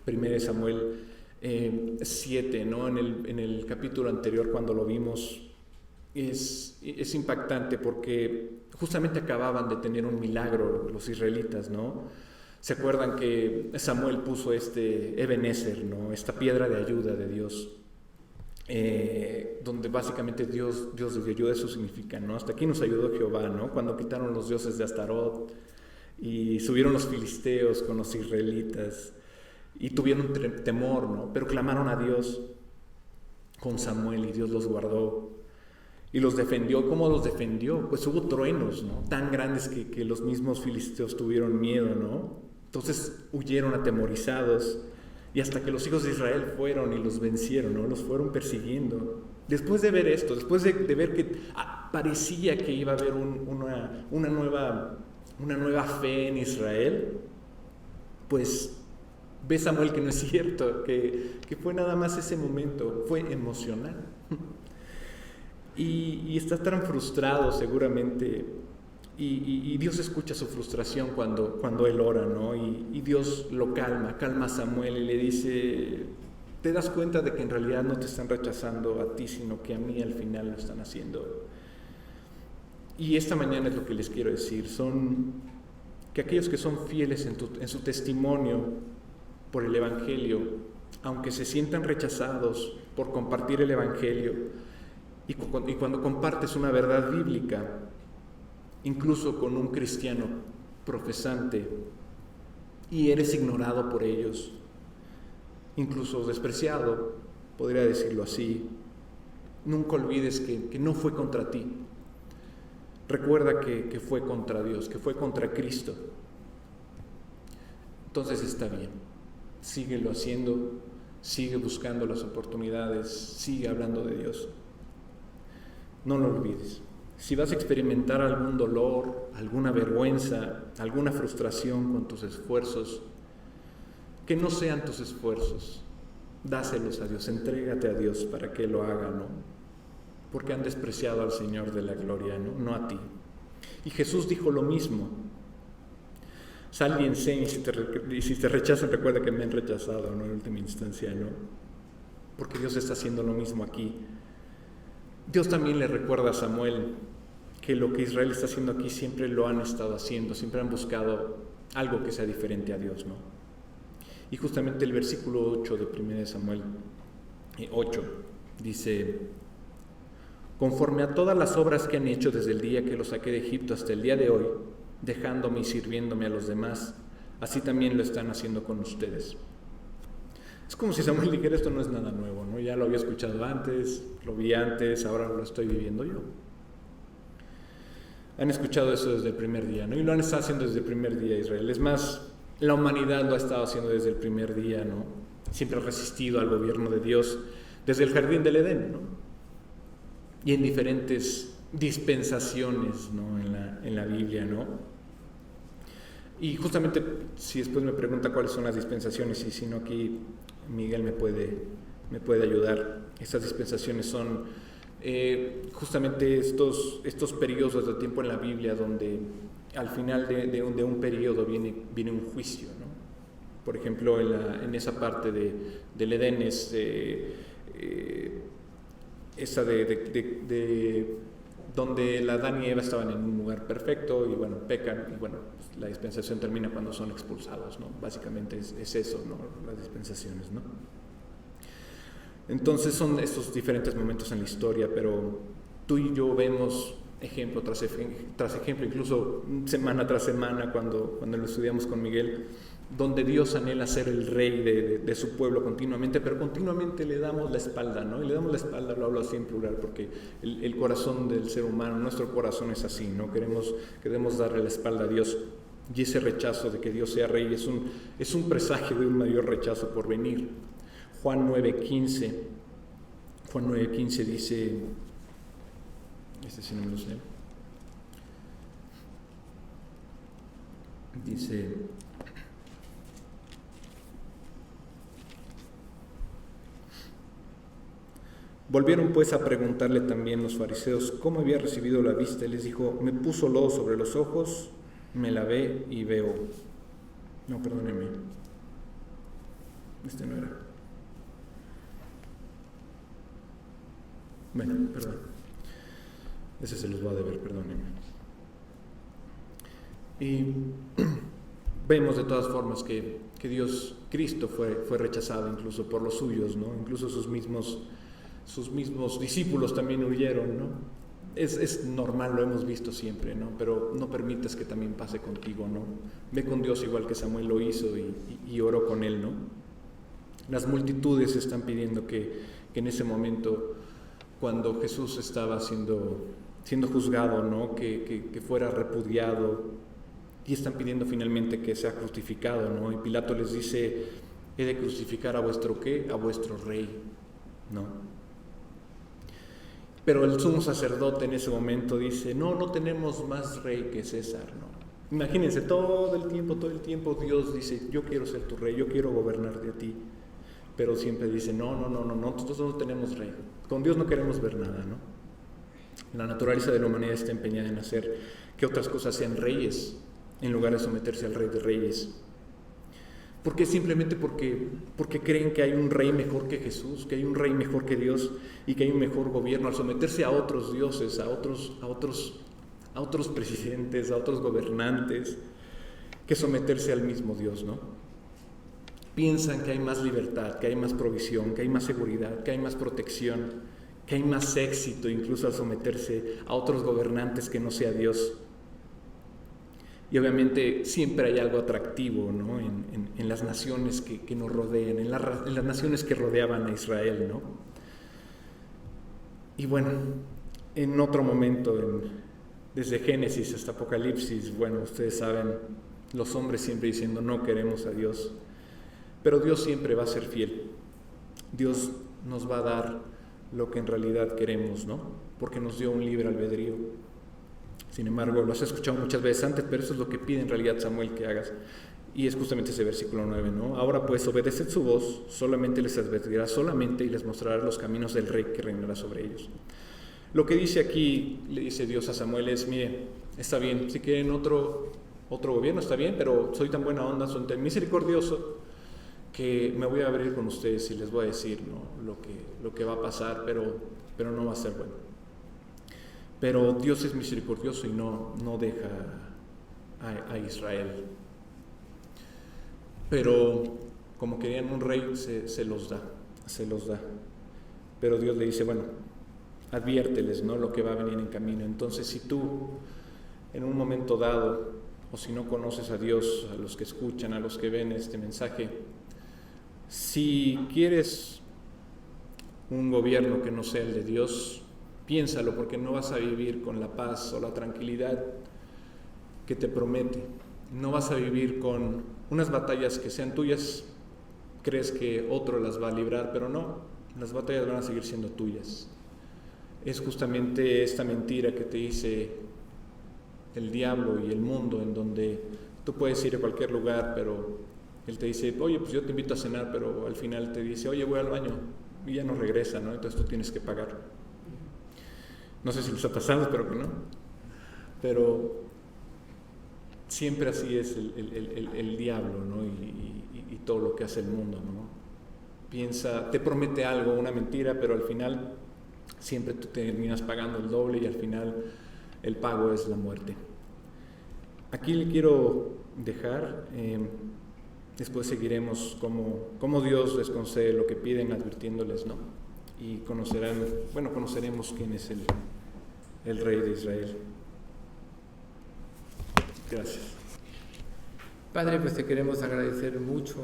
Primero Samuel 7, ¿no? En el capítulo anterior, cuando lo vimos, es impactante porque justamente acababan de tener un milagro los israelitas, ¿no? ¿Se acuerdan que Samuel puso Ebenezer, ¿no? Esta piedra de ayuda de Dios, donde básicamente Dios les ayuda? Eso significa, ¿no? Hasta aquí nos ayudó Jehová, ¿no? Cuando quitaron los dioses de Astarot y subieron los filisteos con los israelitas y tuvieron temor, ¿no? Pero clamaron a Dios con Samuel y Dios los guardó y los defendió. ¿Cómo los defendió? Pues hubo truenos, ¿no? Tan grandes que los mismos filisteos tuvieron miedo, ¿no? Entonces huyeron atemorizados, y hasta que los hijos de Israel fueron y los vencieron, ¿no? Los fueron persiguiendo. Después de ver esto, después de ver que parecía que iba a haber una nueva fe en Israel, pues ve Samuel que no es cierto, que fue nada más ese momento, fue emocional. Y está tan frustrado seguramente, y Dios escucha su frustración cuando él ora, ¿no? Y Dios lo calma a Samuel y le dice, te das cuenta de que en realidad no te están rechazando a ti, sino que a mí al final lo están haciendo. Y esta mañana es lo que les quiero decir, que aquellos que son fieles en su testimonio por el Evangelio, aunque se sientan rechazados por compartir el Evangelio, y cuando compartes una verdad bíblica, incluso con un cristiano profesante, y eres ignorado por ellos, incluso despreciado, podría decirlo así, nunca olvides que no fue contra ti. Recuerda que fue contra Dios, que fue contra Cristo. Entonces está bien, síguelo haciendo, sigue buscando las oportunidades, sigue hablando de Dios. No lo olvides. Si vas a experimentar algún dolor, alguna vergüenza, alguna frustración con tus esfuerzos, que no sean tus esfuerzos, dáselos a Dios, entrégate a Dios para que lo haga, ¿no? Porque han despreciado al Señor de la gloria, ¿no? No a ti. Y Jesús dijo lo mismo. Sal y enseña, y si te rechazan, recuerda que me han rechazado, ¿no? En última instancia, ¿no? Porque Dios está haciendo lo mismo aquí. Dios también le recuerda a Samuel que lo que Israel está haciendo aquí siempre lo han estado haciendo, siempre han buscado algo que sea diferente a Dios, ¿no? Y justamente el versículo 8 de 1 Samuel 8 dice, conforme a todas las obras que han hecho desde el día que los saqué de Egipto hasta el día de hoy, dejándome y sirviéndome a los demás, así también lo están haciendo con ustedes. Es como si Samuel dijera, esto no es nada nuevo, ¿no? Ya lo había escuchado antes, lo vi antes, ahora lo estoy viviendo yo. Han escuchado eso desde el primer día, ¿no? Y lo han estado haciendo desde el primer día Israel. Es más, la humanidad lo ha estado haciendo desde el primer día, ¿no? Siempre ha resistido al gobierno de Dios desde el jardín del Edén, ¿no? Y en diferentes dispensaciones, ¿no? En la Biblia, ¿no? Y justamente, si después me pregunta cuáles son las dispensaciones, y si no, aquí Miguel me puede ayudar. Estas dispensaciones son justamente estos periodos de tiempo en la Biblia donde al final de un periodo viene un juicio, ¿no? Por ejemplo, en esa parte del Edén es esa de donde el Adán y Eva estaban en un lugar perfecto y bueno, pecan y bueno, pues la dispensación termina cuando son expulsados, ¿no? Básicamente es eso, ¿no? Las dispensaciones, ¿no? Entonces son estos diferentes momentos en la historia, pero tú y yo vemos ejemplo tras ejemplo, incluso semana tras semana cuando lo estudiamos con Miguel, donde Dios anhela ser el rey de su pueblo continuamente, pero continuamente le damos la espalda, ¿no? Y le damos la espalda, lo hablo así en plural, porque el corazón del ser humano, nuestro corazón es así, ¿no? Queremos darle la espalda a Dios, y ese rechazo de que Dios sea rey es un presagio de un mayor rechazo por venir. Juan 9:15. Juan 9:15 dice, este sí no me lo sé, dice: volvieron pues a preguntarle también los fariseos cómo había recibido la vista. Y les dijo: me puso lodo sobre los ojos, me lavé y veo. No, perdónenme, este no era. Bueno, perdón, ese se los va a deber, perdónenme. Y vemos de todas formas que Dios, Cristo fue rechazado incluso por los suyos, ¿no? Incluso sus mismos discípulos también huyeron, ¿no? Es normal, lo hemos visto siempre, ¿no? Pero no permitas que también pase contigo, ¿no? Ve con Dios igual que Samuel lo hizo y oró con él, ¿no? Las multitudes están pidiendo que en ese momento, cuando Jesús estaba siendo juzgado, ¿no? Que fuera repudiado, y están pidiendo finalmente que sea crucificado, ¿no? Y Pilato les dice: he de crucificar a vuestro ¿qué? A vuestro rey, ¿no? Pero el sumo sacerdote en ese momento dice: no tenemos más rey que César, ¿no? Imagínense, todo el tiempo Dios dice: yo quiero ser tu rey, yo quiero gobernar de ti. Pero siempre dice: no, nosotros no tenemos rey. Con Dios no queremos ver nada, ¿no? La naturaleza de la humanidad está empeñada en hacer que otras cosas sean reyes, en lugar de someterse al Rey de Reyes. ¿Por qué? Simplemente porque creen que hay un rey mejor que Jesús, que hay un rey mejor que Dios y que hay un mejor gobierno. Al someterse a otros dioses, a otros presidentes, a otros gobernantes, que someterse al mismo Dios, ¿no? Piensan que hay más libertad, que hay más provisión, que hay más seguridad, que hay más protección, que hay más éxito incluso al someterse a otros gobernantes que no sea Dios. Y obviamente siempre hay algo atractivo, ¿no? en las naciones que nos rodean, en las naciones que rodeaban a Israel, ¿no? Y bueno, en otro momento, desde Génesis hasta Apocalipsis, bueno, ustedes saben, los hombres siempre diciendo: no queremos a Dios. Pero Dios siempre va a ser fiel. Dios nos va a dar lo que en realidad queremos, ¿no? Porque nos dio un libre albedrío. Sin embargo, lo has escuchado muchas veces antes, pero eso es lo que pide en realidad Samuel que hagas. Y es justamente ese versículo 9, ¿no? Ahora pues, obedeced su voz, solamente les advertirá, solamente, y les mostrará los caminos del rey que reinará sobre ellos. Lo que dice aquí, le dice Dios a Samuel, es: mire, está bien, si quieren otro gobierno, está bien, pero soy tan buena onda, soy tan misericordioso, que me voy a abrir con ustedes y les voy a decir, ¿no? lo que va a pasar, pero no va a ser bueno. Pero Dios es misericordioso y no deja a Israel. Pero como querían un rey, se los da. Pero Dios le dice: bueno, adviérteles, ¿no? Lo que va a venir en camino. Entonces, si tú en un momento dado, o si no conoces a Dios, a los que escuchan, a los que ven este mensaje, si quieres un gobierno que no sea el de Dios, piénsalo, porque no vas a vivir con la paz o la tranquilidad que te promete. No vas a vivir con unas batallas que sean tuyas. Crees que otro las va a librar, pero no, las batallas van a seguir siendo tuyas. Es justamente esta mentira que te dice el diablo y el mundo, en donde tú puedes ir a cualquier lugar, pero él te dice: oye, pues yo te invito a cenar, pero al final te dice: oye, voy al baño, y ya no regresa, ¿no? Entonces tú tienes que pagar. No sé si les ha pasado, espero que no. Pero siempre así es el diablo, ¿no? Y todo lo que hace el mundo, ¿no? Te promete algo, una mentira, pero al final siempre tú terminas pagando el doble y al final el pago es la muerte. Aquí le quiero dejar, después seguiremos cómo Dios les concede lo que piden, advirtiéndoles, ¿no? Y conoceremos quién es el Rey de Israel. Gracias. Padre, pues te queremos agradecer mucho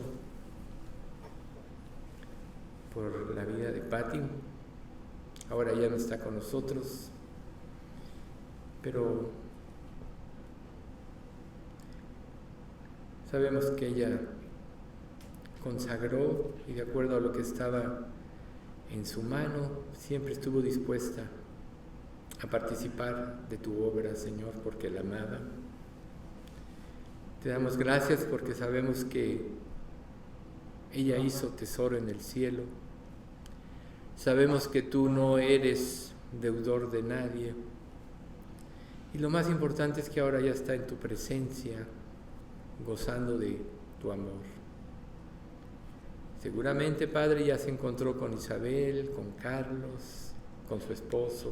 por la vida de Patti. Ahora ya no está con nosotros, pero sabemos que ella consagró y de acuerdo a lo que estaba en su mano, siempre estuvo dispuesta a participar de tu obra, Señor, porque la amaba. Te damos gracias porque sabemos que ella hizo tesoro en el cielo. Sabemos que tú no eres deudor de nadie. Y lo más importante es que ahora ya está en tu presencia, gozando de tu amor. Seguramente, Padre, ya se encontró con Isabel, con Carlos, con su esposo.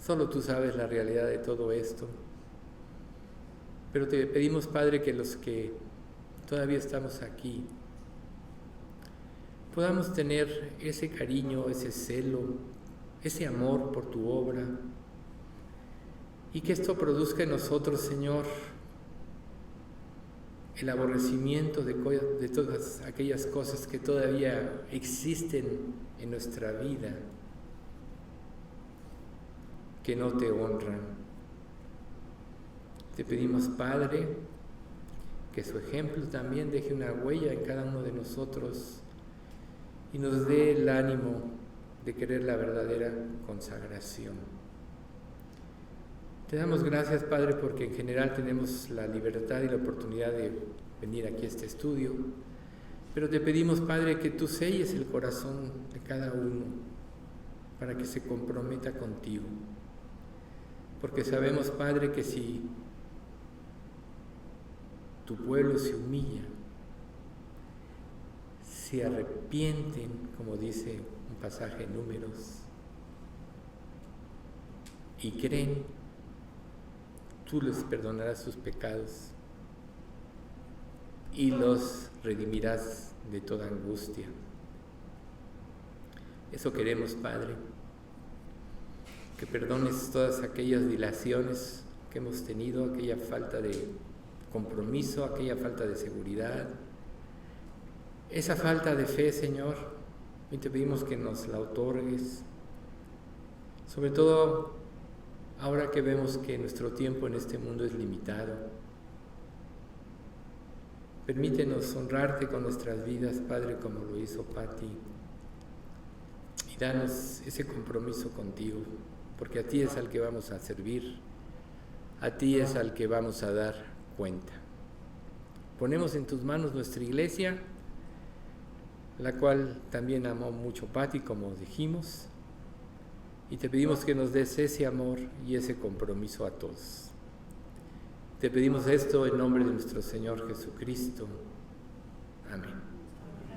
Solo tú sabes la realidad de todo esto. Pero te pedimos, Padre, que los que todavía estamos aquí podamos tener ese cariño, ese celo, ese amor por tu obra, y que esto produzca en nosotros, Señor, el aborrecimiento de todas aquellas cosas que todavía existen en nuestra vida, que no te honran. Te pedimos, Padre, que su ejemplo también deje una huella en cada uno de nosotros y nos dé el ánimo de querer la verdadera consagración. Te damos gracias, Padre, porque en general tenemos la libertad y la oportunidad de venir aquí a este estudio, pero te pedimos, Padre, que tú selles el corazón de cada uno para que se comprometa contigo, porque sabemos, Padre, que si tu pueblo se humilla, se arrepienten, como dice un pasaje en Números, y creen, tú les perdonarás sus pecados y los redimirás de toda angustia. Eso queremos, Padre, que perdones todas aquellas dilaciones que hemos tenido, aquella falta de compromiso, aquella falta de seguridad, esa falta de fe, Señor, y te pedimos que nos la otorgues, sobre todo ahora que vemos que nuestro tiempo en este mundo es limitado. Permítenos honrarte con nuestras vidas, Padre, como lo hizo Patti, y danos ese compromiso contigo, porque a ti es al que vamos a servir, a ti es al que vamos a dar cuenta. Ponemos en tus manos nuestra iglesia, la cual también amó mucho Patti, como dijimos, y te pedimos que nos des ese amor y ese compromiso a todos. Te pedimos esto en nombre de nuestro Señor Jesucristo. Amén.